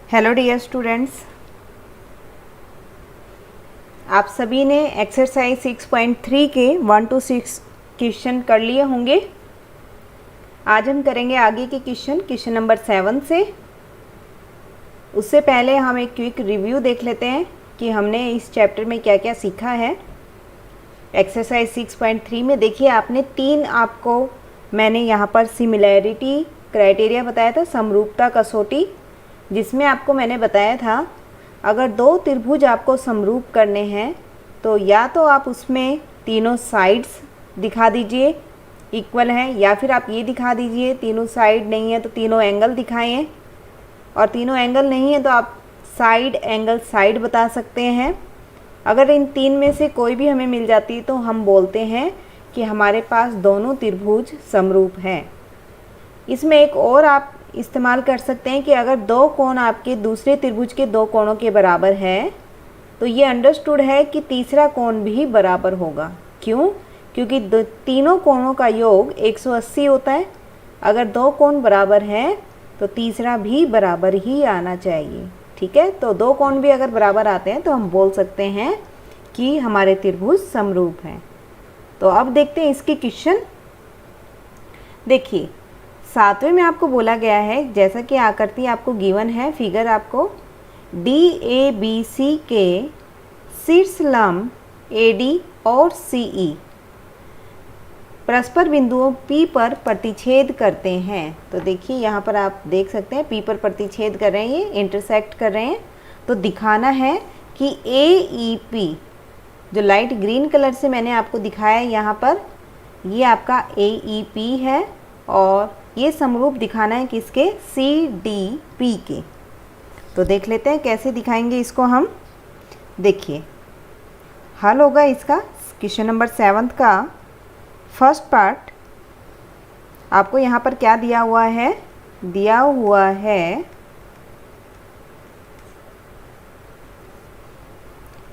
Hello dear students, आप सभी ने एक्सरसाइज 6.3 के 1 to 6 क्वेश्चन कर लिए होंगे। आज हम करेंगे आगे के क्वेश्चन नंबर 7 से। उससे पहले हम एक क्विक रिव्यू देख लेते हैं कि हमने इस चैप्टर में क्या क्या सीखा है। एक्सरसाइज 6.3 में देखिए, आपने आपको मैंने यहाँ पर सिमिलैरिटी क्राइटेरिया बताया था, समरूपता कसौटी, जिसमें आपको मैंने बताया था अगर दो त्रिभुज आपको समरूप करने हैं तो या तो आप उसमें तीनों साइड्स दिखा दीजिए इक्वल हैं, या फिर आप ये दिखा दीजिए तीनों साइड नहीं है तो तीनों एंगल दिखाएं, और तीनों एंगल नहीं है तो आप साइड एंगल साइड बता सकते हैं। अगर इन तीन में से कोई भी हमें मिल जाती है तो हम बोलते हैं कि हमारे पास दोनों त्रिभुज समरूप हैं। इसमें एक और आप इस्तेमाल कर सकते हैं कि अगर दो कोण आपके दूसरे त्रिभुज के दो कोणों के बराबर है तो ये अंडरस्टूड है कि तीसरा कोण भी बराबर होगा। क्यों? क्योंकि तीनों कोणों का योग 180 होता है। अगर दो कोण बराबर हैं तो तीसरा भी बराबर ही आना चाहिए। ठीक है, तो दो कोण भी अगर बराबर आते हैं तो हम बोल सकते हैं कि हमारे त्रिभुज समरूप हैं। तो अब देखते हैं इसके क्वेश्चन। देखिए, 7वें में आपको बोला गया है, जैसा कि आकृति आपको गिवन है, फिगर आपको DABC के शीर्ष लंब AD और CE परस्पर बिंदुओं P पर प्रतिच्छेद करते हैं। तो देखिए, यहाँ पर आप देख सकते हैं P पर प्रतिच्छेद कर रहे हैं, ये इंटरसेक्ट कर रहे हैं। तो दिखाना है कि AEP, जो लाइट ग्रीन कलर से मैंने आपको दिखाया है यहाँ पर, ये आपका AEP है और ये समरूप दिखाना है किसके? CDP के। तो देख लेते हैं कैसे दिखाएंगे इसको हम। देखिए, हल होगा इसका क्वेश्चन नंबर 7 का फर्स्ट पार्ट। आपको यहाँ पर क्या दिया हुआ है? दिया हुआ है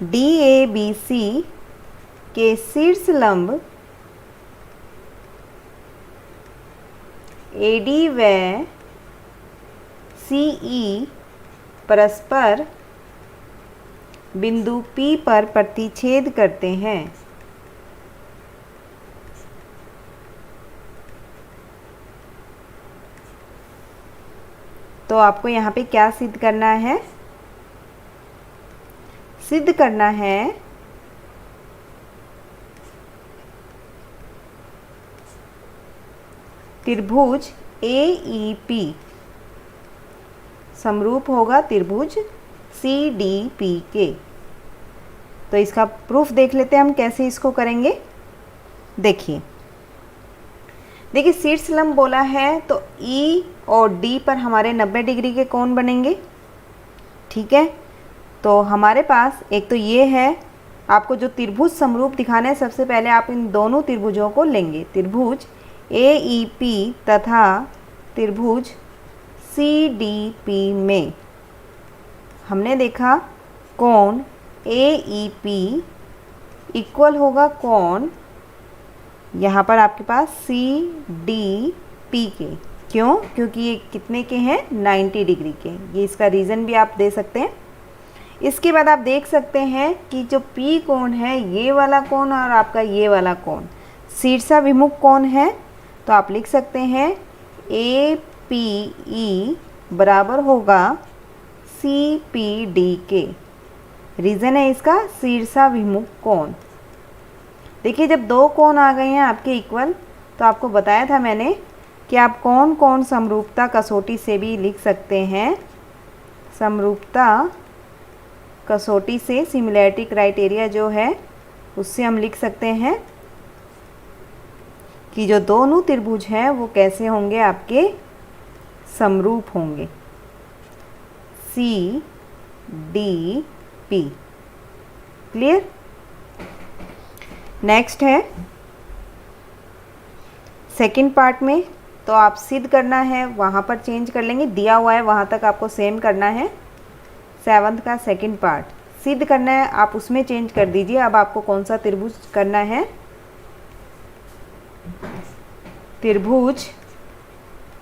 DABC के शीर्ष लंब AD व CE परस्पर बिंदु P पर प्रतिच्छेद करते हैं। तो आपको यहाँ पे क्या सिद्ध करना है? सिद्ध करना है त्रिभुज AEP समरूप होगा त्रिभुज CDP के। तो इसका प्रूफ देख लेते हैं हम कैसे इसको करेंगे। देखिए, शीर्ष लंब बोला है तो E और D पर हमारे 90 डिग्री के कोण बनेंगे। ठीक है, तो हमारे पास एक तो ये है, आपको जो त्रिभुज समरूप दिखाना है, सबसे पहले आप इन दोनों त्रिभुजों को लेंगे, त्रिभुज AEP तथा त्रिभुज CDP में हमने देखा कोण AEP इक्वल होगा कोण यहाँ पर आपके पास CDP के। क्यों? क्योंकि ये कितने के हैं? 90 डिग्री के। ये इसका रीज़न भी आप दे सकते हैं। इसके बाद आप देख सकते हैं कि जो P कोण है, ये वाला कोण और आपका ये वाला कोण शीर्षाभिमुख कोण है। तो आप लिख सकते हैं APE बराबर होगा CPD के। रीज़न है इसका शीर्षाभिमुख कोण। देखिए, जब दो कोण आ गए हैं आपके इक्वल, तो आपको बताया था मैंने कि आप कौन कौन समरूपता कसौटी से भी लिख सकते हैं। समरूपता कसौटी से, सिमिलैरिटी क्राइटेरिया जो है, उससे हम लिख सकते हैं कि जो दोनों त्रिभुज हैं वो कैसे होंगे? आपके समरूप होंगे। CDP clear? नेक्स्ट है सेकंड पार्ट में। तो आप सिद्ध करना है, वहाँ पर चेंज कर लेंगे, दिया हुआ है वहाँ तक आपको सेम करना है। 7th का सेकंड पार्ट सिद्ध करना है, आप उसमें चेंज कर दीजिए। अब आपको कौन सा त्रिभुज करना है? त्रिभुज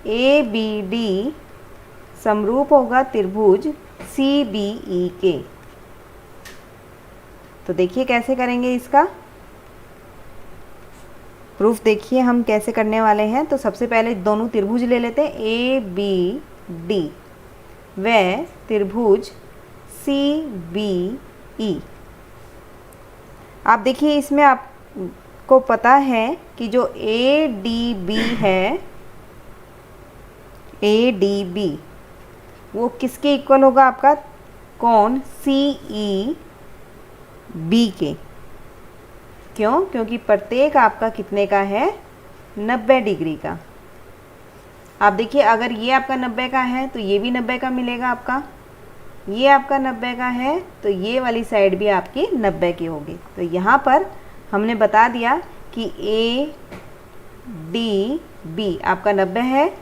ABD समरूप होगा त्रिभुज CBE के। तो देखिए कैसे करेंगे इसका प्रूफ, देखिए हम कैसे करने वाले हैं। तो सबसे पहले दोनों त्रिभुज ले लेते हैं ABD व त्रिभुज CBE। आप देखिए इसमें आपको पता है कि जो ADB है, ADB वो किसके इक्वल होगा, आपका कोण CEB के। क्यों? क्योंकि प्रत्येक आपका कितने का है, 90 डिग्री का। आप देखिए अगर ये आपका 90 का है तो ये भी 90 का मिलेगा आपका, ये आपका 90 का है तो ये वाली साइड भी आपकी 90 की होगी। तो यहाँ पर हमने बता दिया कि ADB आपका 90 है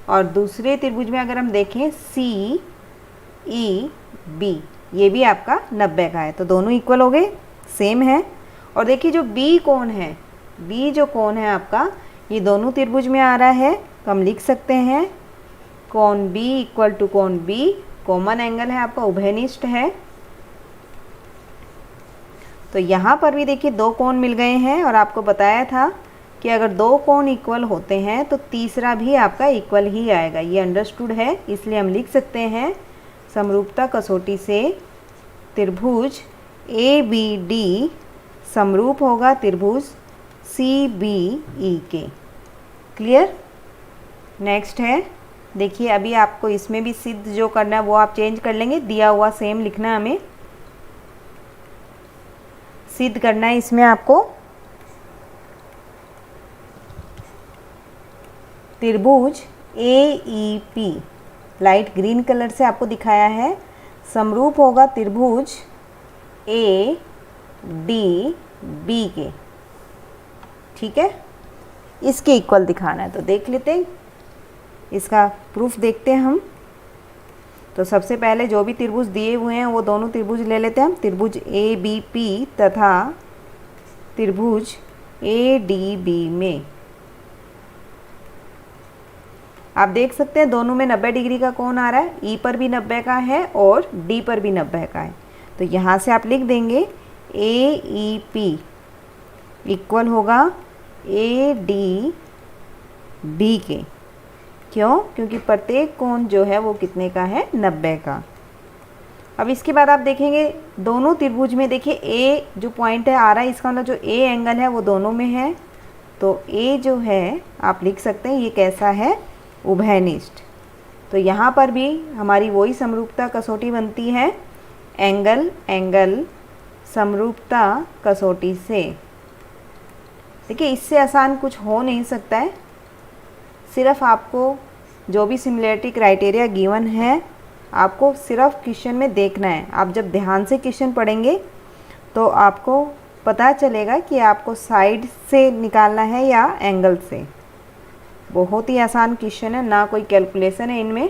और दूसरे त्रिभुज में अगर हम देखें CEB ये भी आपका 90 का है। तो दोनों इक्वल हो गए, सेम है। और देखिए जो B कोण है, B जो कोण है आपका, ये दोनों त्रिभुज में आ रहा है। तो हम लिख सकते हैं कोण B इक्वल टू कोण B, कॉमन एंगल है आपका, उभयनिष्ठ है। तो यहाँ पर भी देखिए दो कोण मिल गए हैं और आपको बताया था कि अगर दो कोण इक्वल होते हैं तो तीसरा भी आपका इक्वल ही आएगा। ये अंडरस्टूड है, इसलिए हम लिख सकते हैं समरूपता कसौटी से त्रिभुज ABD समरूप होगा त्रिभुज CBE के। क्लियर? नेक्स्ट है, देखिए अभी आपको इसमें भी सिद्ध जो करना है वो आप चेंज कर लेंगे, दिया हुआ सेम लिखना है हमें। सिद्ध करना है इसमें आपको त्रिभुज AEP, लाइट ग्रीन कलर से आपको दिखाया है, समरूप होगा त्रिभुज ADB के। ठीक है, इसके इक्वल दिखाना है। तो देख लेते हैं, इसका प्रूफ देखते हैं हम। तो सबसे पहले जो भी त्रिभुज दिए हुए हैं वो दोनों त्रिभुज ले लेते हैं हम, त्रिभुज ABP तथा त्रिभुज ADB में। आप देख सकते हैं दोनों में 90 डिग्री का कोण आ रहा है, E पर भी 90 का है और D पर भी 90 का है। तो यहाँ से आप लिख देंगे AEP इक्वल होगा ADB के। क्यों? क्योंकि प्रत्येक कोण जो है वो कितने का है, 90 का। अब इसके बाद आप देखेंगे दोनों त्रिभुज में देखिए A जो पॉइंट है आ रहा है, इसका मतलब जो A एंगल है वो दोनों में है। तो A जो है आप लिख सकते हैं ये कैसा है, उभयनिष्ठ। तो यहाँ पर भी हमारी वही समरूपता कसौटी बनती है, एंगल एंगल समरूपता कसौटी से। देखिए इससे आसान कुछ हो नहीं सकता है। सिर्फ आपको जो भी सिमिलरिटी क्राइटेरिया गिवन है आपको सिर्फ क्वेश्चन में देखना है। आप जब ध्यान से क्वेश्चन पढ़ेंगे तो आपको पता चलेगा कि आपको साइड से निकालना है या एंगल से। बहुत ही आसान क्वेश्चन है, ना कोई कैलकुलेशन है इनमें।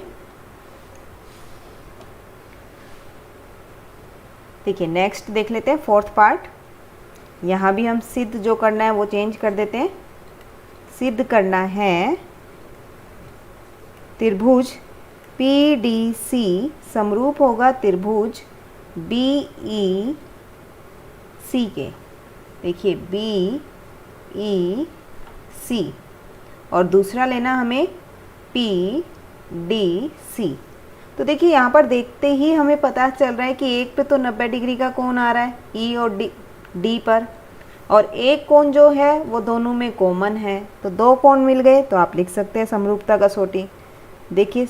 देखिए नेक्स्ट देख लेते हैं, फोर्थ पार्ट। यहाँ भी हम सिद्ध जो करना है वो चेंज कर देते हैं। सिद्ध करना है त्रिभुज PDC समरूप होगा त्रिभुज BEC के। देखिए BEC और दूसरा लेना हमें PDC। तो देखिए यहाँ पर देखते ही हमें पता चल रहा है कि एक पे तो 90 डिग्री का कोण आ रहा है E और D पर, और एक कोण जो है वो दोनों में कॉमन है। तो दो कोण मिल गए, तो आप लिख सकते हैं समरूपता कसौटी। देखिए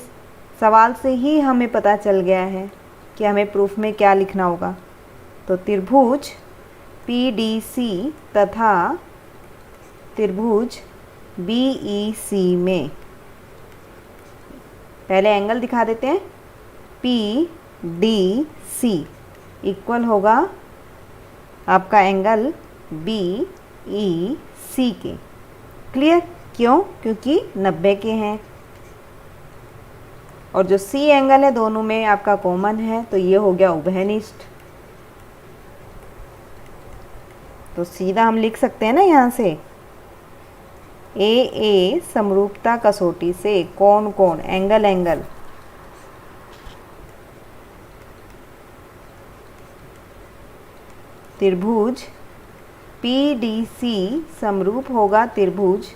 सवाल से ही हमें पता चल गया है कि हमें प्रूफ में क्या लिखना होगा। तो त्रिभुज PDC तथा त्रिभुज BEC में पहले एंगल दिखा देते हैं। PDC इक्वल होगा आपका एंगल BEC के। क्लियर? क्यों? क्योंकि 90 के हैं और जो C एंगल है दोनों में आपका कॉमन है, तो ये हो गया उभयनिष्ठ। तो सीधा हम लिख सकते हैं ना यहाँ से AA समरूपता कसौटी से कोण कोण एंगल एंगल त्रिभुज PDC समरूप होगा त्रिभुज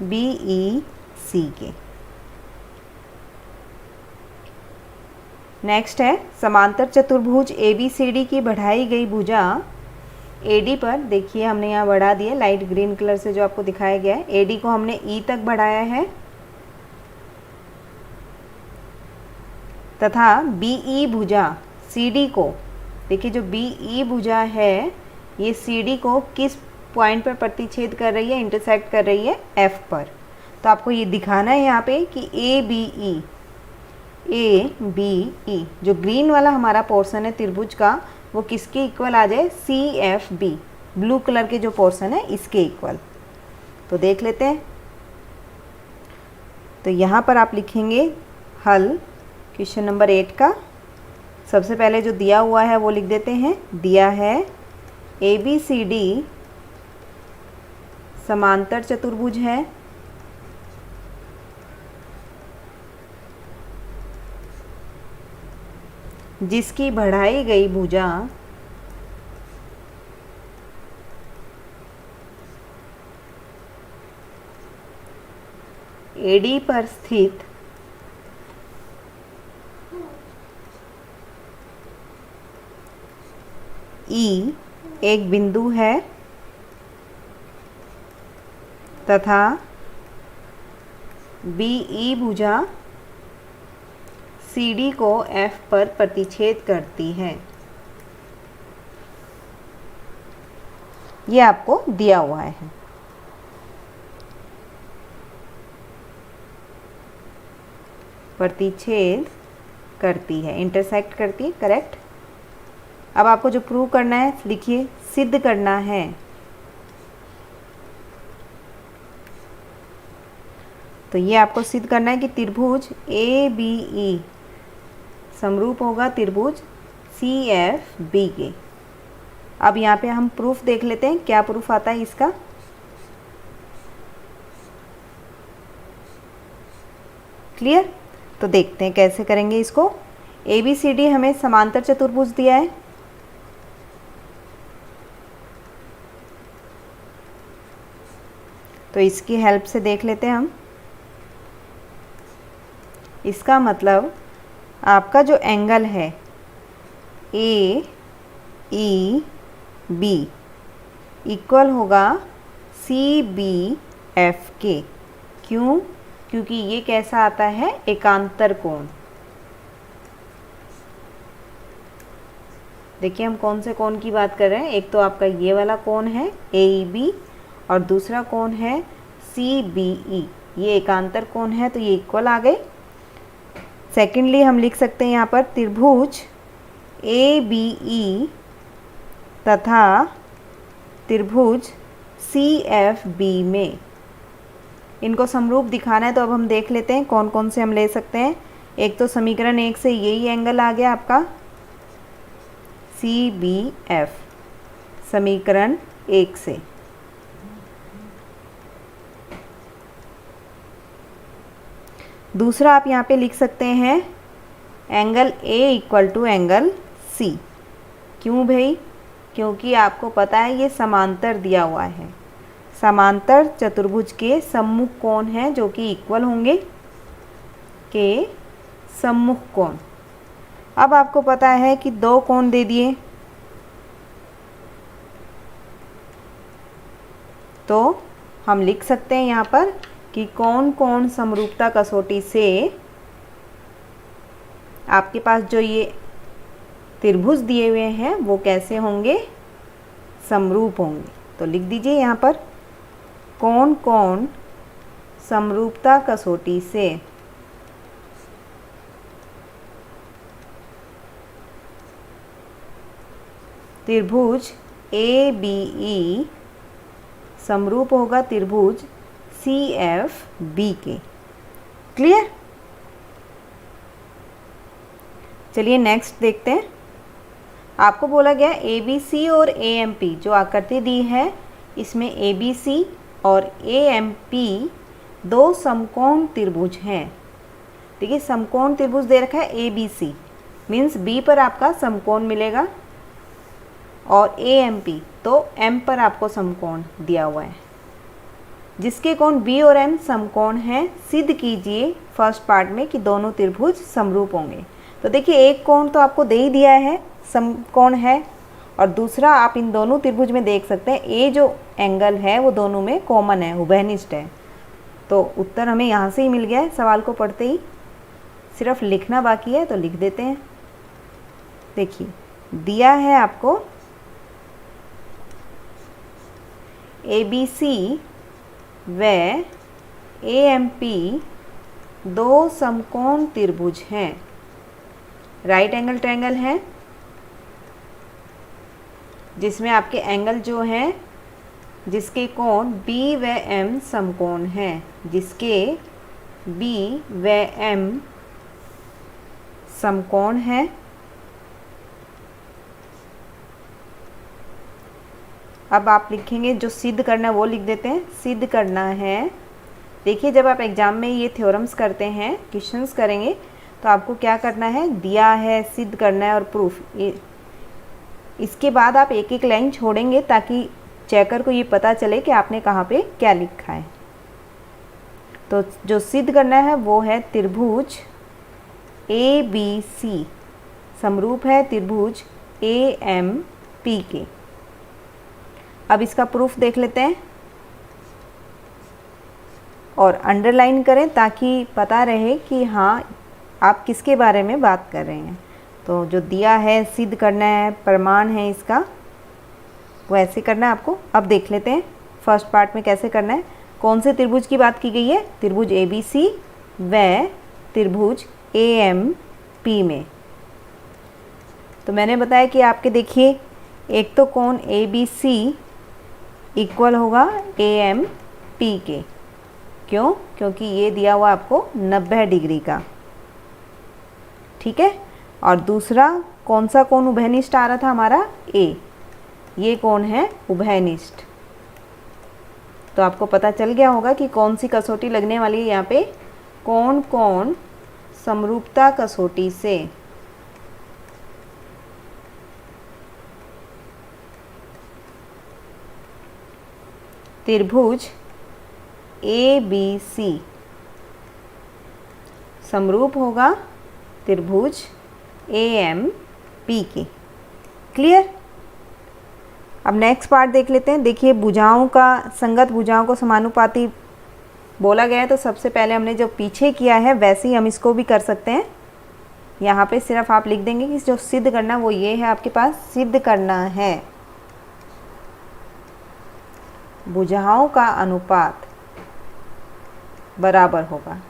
BEC के। नेक्स्ट है समांतर चतुर्भुज ABCD की बढ़ाई गई भुजा AD पर, देखिए हमने यहाँ बढ़ा दिया लाइट ग्रीन कलर से जो आपको दिखाया गया है, AD को हमने E तक बढ़ाया है तथा BE भुजा CD को, देखिए जो BE भुजा है ये CD को किस पॉइंट पर प्रतिच्छेद कर रही है, इंटरसेक्ट कर रही है F पर। तो आपको ये दिखाना है यहाँ पे कि ABE जो ग्रीन वाला हमारा पोर्शन है त्रिभुज का वो किसके इक्वल आ जाए, CFB ब्लू कलर के जो पोर्शन है इसके इक्वल। तो देख लेते हैं। तो यहाँ पर आप लिखेंगे हल क्वेश्चन नंबर 8 का। सबसे पहले जो दिया हुआ है वो लिख देते हैं। दिया है ABCD समांतर चतुर्भुज है जिसकी बढ़ाई गई भुजा AD पर स्थित E एक बिंदु है तथा BE भुजा CD को F पर प्रतिच्छेद करती है। ये आपको दिया हुआ है। प्रतिच्छेद करती है, इंटरसेक्ट करती है, करेक्ट। अब आपको जो प्रूव करना है लिखिए, सिद्ध करना है। तो ये आपको सिद्ध करना है कि त्रिभुज ABE समरूप होगा त्रिभुज CFB के। अब यहाँ पे हम प्रूफ देख लेते हैं, क्या प्रूफ आता है इसका। क्लियर। तो देखते हैं कैसे करेंगे इसको। ABCD हमें समांतर चतुर्भुज दिया है। तो इसकी हेल्प से देख लेते हैं हम। इसका मतलब आपका जो एंगल है AEB इक्वल होगा CBF के। क्यों? क्योंकि ये कैसा आता है, एकांतर कोण। देखिए हम कौन से कोण की बात कर रहे हैं। एक तो आपका ये वाला कोण है AEB और दूसरा कोण है CBE। ये एकांतर कोण है तो ये इक्वल आ गए। सेकेंडली हम लिख सकते हैं यहाँ पर त्रिभुज ABE तथा त्रिभुज CFB में इनको समरूप दिखाना है। तो अब हम देख लेते हैं कौन कौन से हम ले सकते हैं। एक तो समीकरण 1 से यही एंगल आ गया आपका CBF, समीकरण 1 से। दूसरा आप यहाँ पे लिख सकते हैं angle A equal to angle C। क्यों भाई? क्योंकि आपको पता है ये समांतर दिया हुआ है। समांतर चतुर्भुज के सम्मुख कोण हैं जो कि इक्वल होंगे के सम्मुख कोण। अब आपको पता है कि दो कोण दे दिए तो हम लिख सकते हैं यहाँ पर कि कौन कौन समरूपता कसौटी से आपके पास जो ये त्रिभुज दिए हुए हैं वो कैसे होंगे, समरूप होंगे। तो लिख दीजिए यहाँ पर कौन कौन समरूपता कसौटी से त्रिभुज ABE समरूप होगा त्रिभुज CFB के। क्लियर। चलिए नेक्स्ट देखते हैं। आपको बोला गया ABC और AMP जो आकृति दी है इसमें ABC और AMP दो समकोण त्रिभुज हैं। देखिए समकोण त्रिभुज दे रखा है ABC मीन्स B पर आपका समकोण मिलेगा। और ए एम पी, तो एम पर आपको समकोण दिया हुआ है जिसके कोण बी और एम समकोण हैं, सिद्ध कीजिए फर्स्ट पार्ट में कि दोनों त्रिभुज समरूप होंगे। तो देखिए एक कोण तो आपको दे ही दिया है, समकोण है, और दूसरा आप इन दोनों त्रिभुज में देख सकते हैं ए जो एंगल है वो दोनों में कॉमन है, उभयनिष्ठ है। तो उत्तर हमें यहाँ से ही मिल गया है सवाल को पढ़ते ही, सिर्फ लिखना बाकी है तो लिख देते हैं। देखिए दिया है आपको ए बी सी व ए एम पी दो समकोण त्रिभुज हैं, राइट एंगल ट्रायंगल है जिसमें आपके एंगल जो हैं जिसके कोण बी व एम समकोण हैं, जिसके बी व एम समकोण है। अब आप लिखेंगे जो सिद्ध करना है वो लिख देते हैं। सिद्ध करना है, देखिए जब आप एग्जाम में ये थ्योरम्स करते हैं, क्वेश्चंस करेंगे तो आपको क्या करना है, दिया है, सिद्ध करना है और प्रूफ, इसके बाद आप एक एक लाइन छोड़ेंगे ताकि चेकर को ये पता चले कि आपने कहाँ पे क्या लिखा है। तो जो सिद्ध करना है वो है त्रिभुज ए बी सी समरूप है त्रिभुज ए एम पी के। अब इसका प्रूफ देख लेते हैं और अंडरलाइन करें ताकि पता रहे कि हाँ आप किसके बारे में बात कर रहे हैं। तो जो दिया है, सिद्ध करना है, प्रमाण है इसका, वो ऐसे करना है आपको। अब देख लेते हैं फर्स्ट पार्ट में कैसे करना है। कौन से त्रिभुज की बात की गई है, त्रिभुज ए बी सी व त्रिभुज ए एम पी में। तो मैंने बताया कि आपके देखिए एक तो कोण ए बी सी इक्वल होगा ए एम पी के, क्यों, क्योंकि ये दिया हुआ आपको 90 डिग्री का, ठीक है। और दूसरा कौन सा कोण उभयनिष्ठ आ रहा था हमारा, ए, ये कोण है उभयनिष्ठ। तो आपको पता चल गया होगा कि कौन सी कसौटी लगने वाली है यहाँ पे, कौन कौन समरूपता कसौटी से त्रिभुज ए बी सी समरूप होगा त्रिभुज ए एम पी के। क्लियर। अब नेक्स्ट पार्ट देख लेते हैं। देखिए भुजाओं का, संगत भुजाओं को समानुपाती बोला गया है, तो सबसे पहले हमने जो पीछे किया है वैसे ही हम इसको भी कर सकते हैं। यहाँ पे सिर्फ आप लिख देंगे कि जो सिद्ध करना वो ये है आपके पास, सिद्ध करना है भुजाओं का अनुपात बराबर होगा।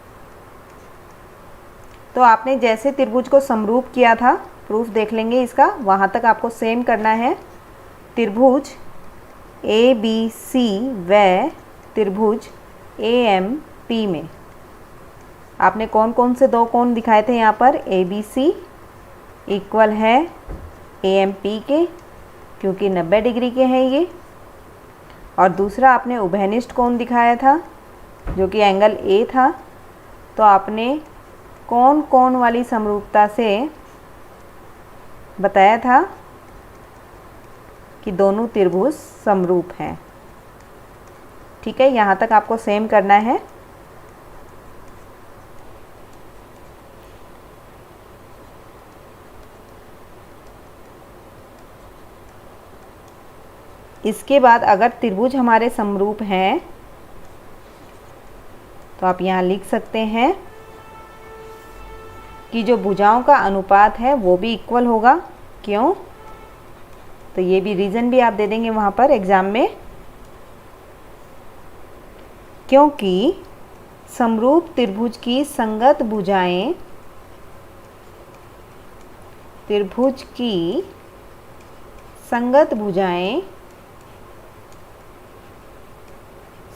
तो आपने जैसे त्रिभुज को समरूप किया था, प्रूफ देख लेंगे इसका, वहाँ तक आपको सेम करना है। त्रिभुज ए बी सी व त्रिभुज ए एम पी में आपने कौन कौन से दो कोण दिखाए थे यहाँ पर, ए बी सी इक्वल है ए एम पी के, क्योंकि 90 डिग्री के हैं ये। और दूसरा आपने उभयनिष्ठ कोण दिखाया था जो कि एंगल ए था। तो आपने कौन कोण वाली समरूपता से बताया था कि दोनों त्रिभुज समरूप हैं। ठीक है, यहाँ तक आपको सेम करना है। इसके बाद अगर त्रिभुज हमारे समरूप हैं तो आप यहाँ लिख सकते हैं कि जो भुजाओं का अनुपात है वो भी इक्वल होगा। क्यों, तो ये भी रीज़न भी आप दे देंगे वहाँ पर एग्ज़ाम में, क्योंकि समरूप त्रिभुज की संगत भुजाएं, त्रिभुज की संगत भुजाएं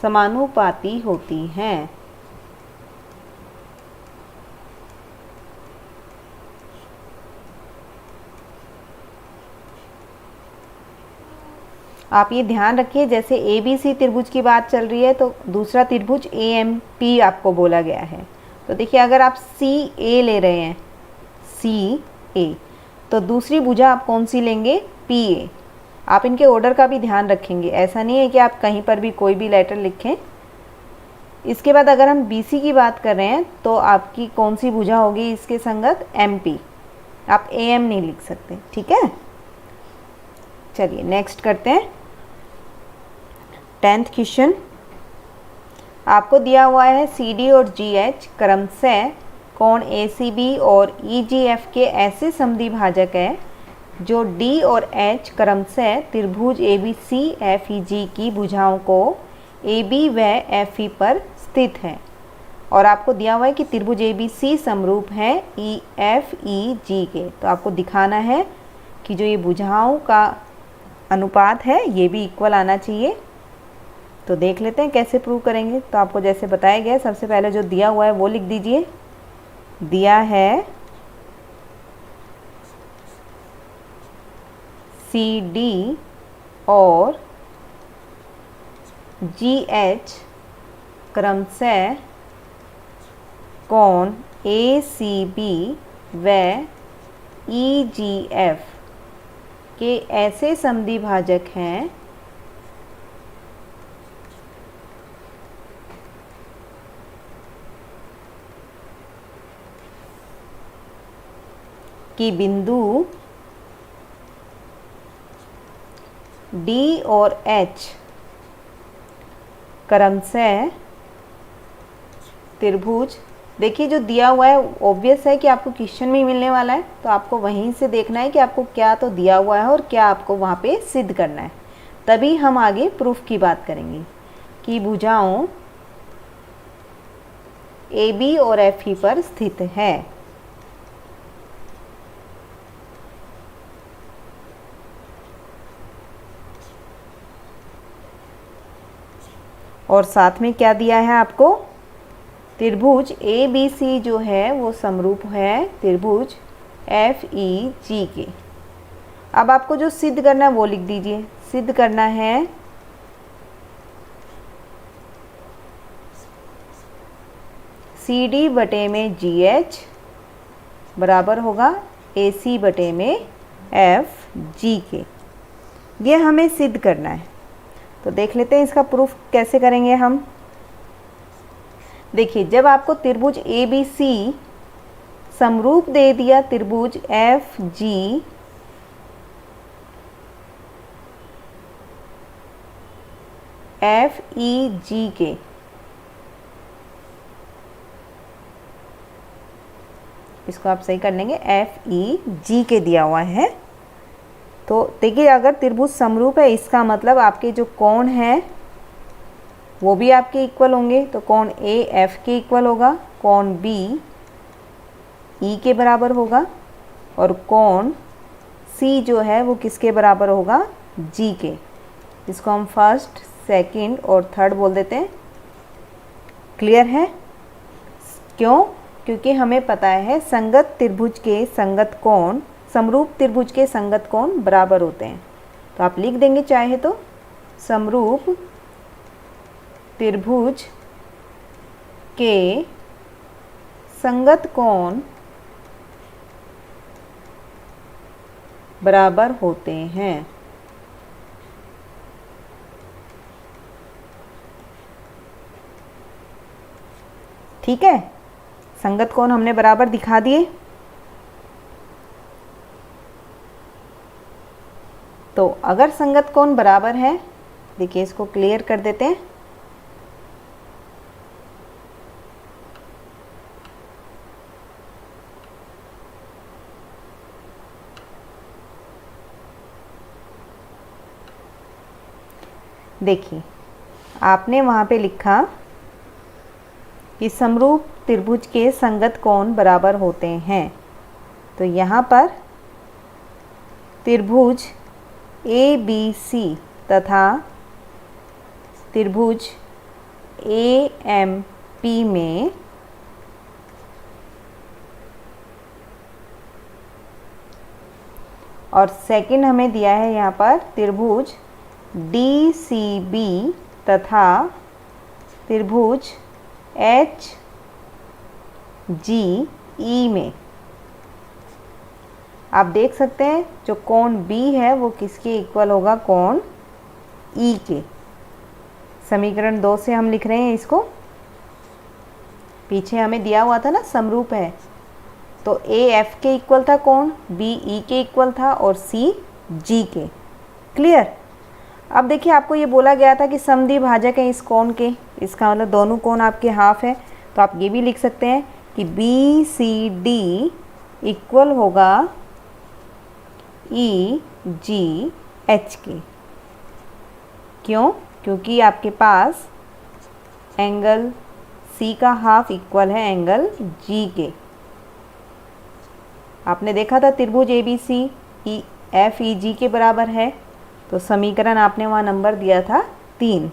समानुपाती होती हैं। आप ये ध्यान रखिए, जैसे ए बी सी त्रिभुज की बात चल रही है तो दूसरा त्रिभुज ए एम पी आपको बोला गया है। तो देखिए अगर आप सी ए ले रहे हैं, सी ए, तो दूसरी भुजा आप कौन सी लेंगे, पी ए। आप इनके ऑर्डर का भी ध्यान रखेंगे, ऐसा नहीं है कि आप कहीं पर भी कोई भी लेटर लिखें। इसके बाद अगर हम BC की बात कर रहे हैं तो आपकी कौन सी भुजा होगी इसके संगत? MP। आप AM नहीं लिख सकते, ठीक है। चलिए नेक्स्ट करते हैं 10th क्वेश्चन। आपको दिया हुआ है CD और GH क्रमशः कोण ACB और EGF के ऐसे समद्वि भाजक है जो D और H क्रमशः त्रिभुज ABC FEG की भुजाओं को AB व FE पर स्थित है। और आपको दिया हुआ है कि त्रिभुज ABC समरूप है EFEG के। तो आपको दिखाना है कि जो ये भुजाओं का अनुपात है ये भी इक्वल आना चाहिए। तो देख लेते हैं कैसे प्रूव करेंगे। तो आपको जैसे बताया गया, सबसे पहले जो दिया हुआ है वो लिख दीजिए। दिया है CD और GH क्रमशः कोण ACB व EGF के ऐसे समद्वि भाजक हैं कि बिंदु D और H क्रमशः त्रिभुज, देखिए जो दिया हुआ है ऑब्वियस है कि आपको क्वेश्चन में मिलने वाला है, तो आपको वहीं से देखना है कि आपको क्या तो दिया हुआ है और क्या आपको वहाँ पे सिद्ध करना है। तभी हम आगे प्रूफ की बात करेंगे कि भुजाओं AB और FE पर स्थित है। और साथ में क्या दिया है आपको? त्रिभुज ABC जो है वो समरूप है त्रिभुज FEG के। अब आपको जो सिद्ध करना है वो लिख दीजिए। सिद्ध करना है CD बटे में GH बराबर होगा AC बटे में FG के। ये हमें सिद्ध करना है। तो देख लेते हैं इसका प्रूफ कैसे करेंगे हम। देखिए जब आपको त्रिभुज ABC समरूप दे दिया त्रिभुज FG FEG के, इसको आप सही कर लेंगे, FEG के दिया हुआ है। तो देखिए अगर त्रिभुज समरूप है इसका मतलब आपके जो कोण है वो भी आपके इक्वल होंगे। तो कोण AF के इक्वल होगा, कोण B E के बराबर होगा और कोण C जो है वो किसके बराबर होगा? G के। इसको हम फर्स्ट, सेकंड और थर्ड बोल देते हैं। क्लियर है? क्यों? क्योंकि हमें पता है संगत त्रिभुज के संगत कोण, समरूप त्रिभुज के संगत कोण बराबर होते हैं। तो आप लिख देंगे चाहे तो समरूप त्रिभुज के संगत कोण बराबर होते हैं। ठीक है, संगत कोण हमने बराबर दिखा दिए। तो अगर संगत कोण बराबर है, देखिए इसको क्लियर कर देते हैं। देखिए आपने वहाँ पे लिखा कि समरूप त्रिभुज के संगत कोण बराबर होते हैं। तो यहाँ पर त्रिभुज ABC तथा त्रिभुज AMP में और सेकंड हमें दिया है यहाँ पर त्रिभुज DCB तथा त्रिभुज HGE में आप देख सकते हैं जो कोण बी है वो किसके इक्वल होगा, कोण ई के। समीकरण 2 से हम लिख रहे हैं इसको, पीछे हमें दिया हुआ था ना समरूप है, तो ए एफ के इक्वल था कोण, बी ई के इक्वल था और सी जी के। क्लियर। अब देखिए आपको ये बोला गया था कि समद्वि भाजक है इस कोण के, इसका मतलब दोनों कोण आपके हाफ है, तो आप ये भी लिख सकते हैं कि बी सी डी इक्वल होगा ई जी एच के। क्यों? क्योंकि आपके पास एंगल सी का हाफ इक्वल है एंगल जी के। आपने देखा था त्रिभुज A B C E F E जी के बराबर है, तो समीकरण आपने वहाँ नंबर दिया था 3,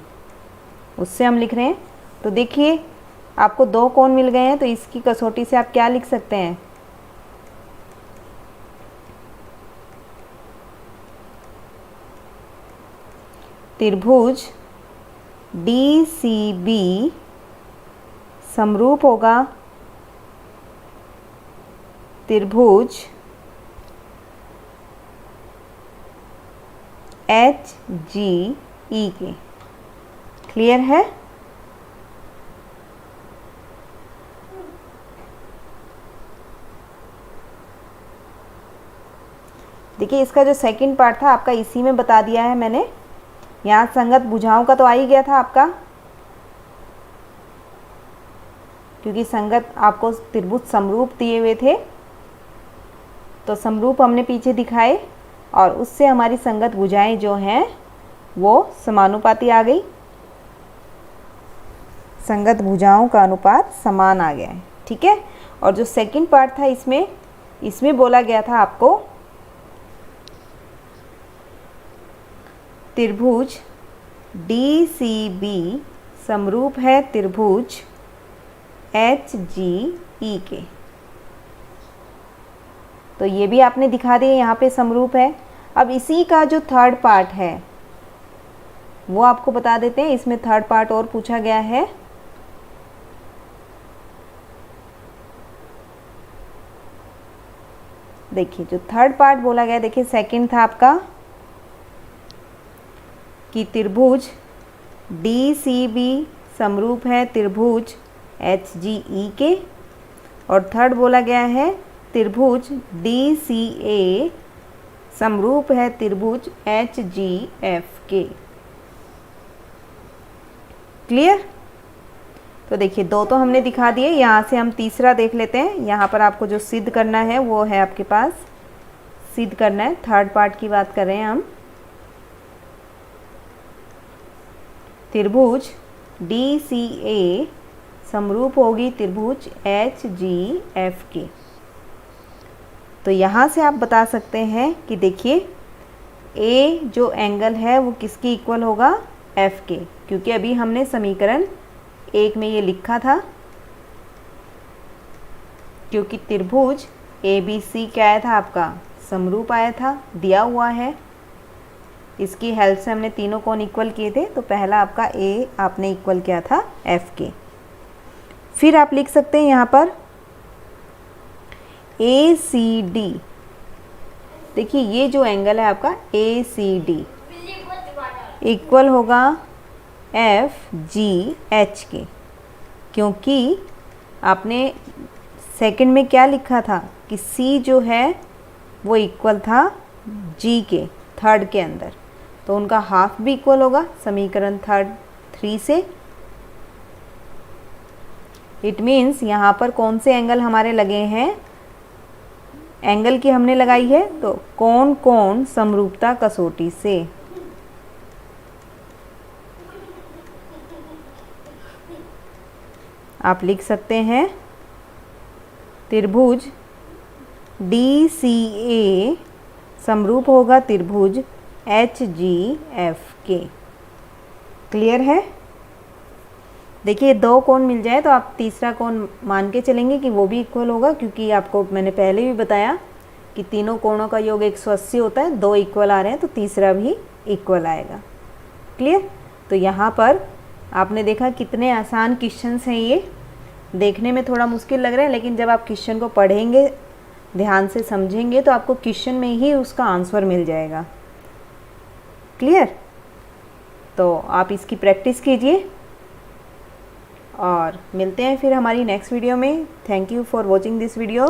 उससे हम लिख रहे हैं। तो देखिए आपको 2 कोण मिल गए हैं, तो इसकी कसौटी से आप क्या लिख सकते हैं, त्रिभुज डी सी बी समरूप होगा त्रिभुज एच जी ई के। क्लियर है। देखिए इसका जो सेकंड पार्ट था आपका इसी में बता दिया है मैंने। यहाँ संगत भुजाओं का तो आ ही गया था आपका, क्योंकि संगत आपको त्रिभुज समरूप दिए हुए थे, तो समरूप हमने पीछे दिखाए और उससे हमारी संगत भुजाएं जो हैं वो समानुपाती आ गई, संगत भुजाओं का अनुपात समान आ गया है। ठीक है। और जो सेकंड पार्ट था इसमें बोला गया था आपको त्रिभुज डी सी बी समरूप है त्रिभुज एच जी ई के। तो ये भी आपने दिखा दिया यहाँ पे समरूप है। अब इसी का जो थर्ड पार्ट है वो आपको बता देते हैं। इसमें थर्ड पार्ट और पूछा गया है। देखिए जो थर्ड पार्ट बोला गया, देखिए सेकंड था आपका कि त्रिभुज डी सी बी समरूप है त्रिभुज एच जी ई के, और थर्ड बोला गया है त्रिभुज डी सी ए समरूप है त्रिभुज एच जी एफ के। क्लियर। तो देखिए 2 तो हमने दिखा दिए, यहाँ से हम तीसरा देख लेते हैं। यहाँ पर आपको जो सिद्ध करना है वो है आपके पास, सिद्ध करना है, थर्ड पार्ट की बात कर रहे हैं हम। त्रिभुज डी सी ए समरूप होगी त्रिभुज एच जी एफ के। तो यहाँ से आप बता सकते हैं कि देखिए ए जो एंगल है वो किसकी इक्वल होगा, एफ के, क्योंकि अभी हमने समीकरण 1 में ये लिखा था, क्योंकि त्रिभुज ए बी सी क्या आया था आपका, समरूप आया था, दिया हुआ है। इसकी हेल्प से हमने तीनों कोण इक्वल किए थे, तो पहला आपका ए आपने इक्वल किया था एफ के। फिर आप लिख सकते हैं यहाँ पर ए सी डी। देखिए ये जो एंगल है आपका ए सी डी इक्वल होगा एफ जी एच के, क्योंकि आपने सेकंड में क्या लिखा था कि सी जो है वो इक्वल था जी के, थर्ड के अंदर, तो उनका हाफ भी इक्वल होगा समीकरण 3 से। इट मीन्स यहाँ पर कौन से एंगल हमारे लगे हैं, एंगल की हमने लगाई है, तो कोण कोण समरूपता कसौटी से। आप लिख सकते हैं त्रिभुज डी सी ए समरूप होगा त्रिभुज एच जी एफ के। क्लियर है। देखिए 2 कोण मिल जाए तो आप तीसरा कोण मान के चलेंगे कि वो भी इक्वल होगा, क्योंकि आपको मैंने पहले भी बताया कि तीनों कोणों का योग 180 होता है, 2 इक्वल आ रहे हैं तो तीसरा भी इक्वल आएगा। क्लियर। तो यहाँ पर आपने देखा कितने आसान क्वेश्चंस हैं। ये देखने में थोड़ा मुश्किल लग रहा है, लेकिन जब आप क्वेश्चन को पढ़ेंगे ध्यान से समझेंगे तो आपको क्वेश्चन में ही उसका आंसर मिल जाएगा। क्लियर? तो आप इसकी प्रैक्टिस कीजिए और मिलते हैं फिर हमारी नेक्स्ट वीडियो में। Thank you for watching this video.